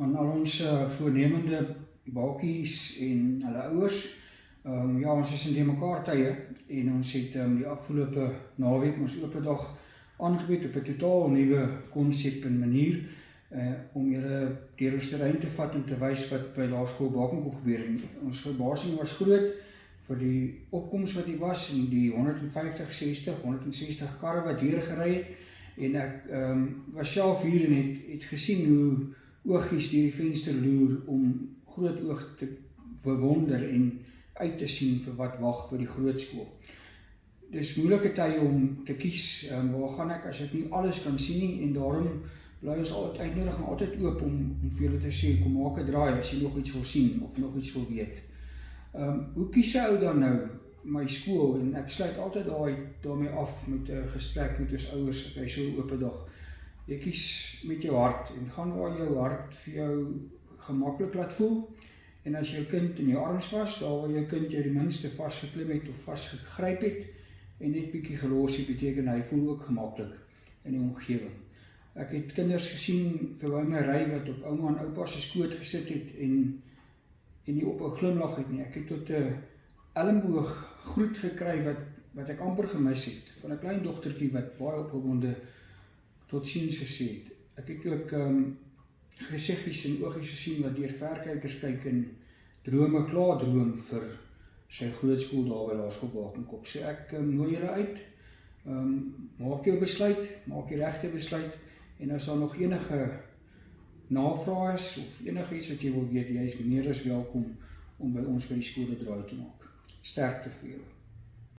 aan al ons voornemende bakies en hulle ouers. Ja, ons is in die mekaar tye en ons het die afgelope naweek ons oop dag aangebied op 'n totaal nuwe konsep en manier om julle deur ons terrein te vat en te wys wat by Laerskool Bakenkoop gebeur het. Ons verbasing was groot vir die opkoms wat hier was en die 160 karre wat deurgery het. En ek was self hier en het gesien hoe oogies deur die venster loer om groot oog te bewonder en uit te sien vir wat wag by die grootskool. Dis moeilike tye om te kies, waar gaan ek as ek nie alles kan sien nie, en daarom bly ons uitnodiging altyd oop om vir julle te sê, kom maak 'n draai as jy nog iets wil sien of nog iets wil weet. Hoe kies 'n ou dan nou my skool? En ek sluit altyd daarmee af met 'n gesprek met ons ouers by so 'n oop dag. Jy kies met jou hart en gaan waar jou hart vir jou gemaklik laat voel. En as jou kind in jou arms was, daar waar jou kind jou die minste vasgeklim het of vasgegryp het en net bietjie gelos het, beteken hy voel ook gemaklik in die omgewing. Ek het kinders gesien verby my ry wat op ouma en oupa se skoot gesit het en nie op 'n glimlag het nie. Ek het tot 'n elmboog groet gekry wat ek amper gemis het, van 'n klein dogtertjie wat baie opgewonde totsiens gesê het. Ek het ook gesiggies en oogies gesien wat deur verkykers kyk en drome klaar droom vir sy grootskool daar by Laerskool Bakenkoop. So ek nooi julle uit, maak jou besluit, maak die regte besluit, en as daar nog enige navrae is of enige iets wat jy wil weet, jy is meer as welkom om by ons by die skool 'n draai te maak. Sterkte vir julle.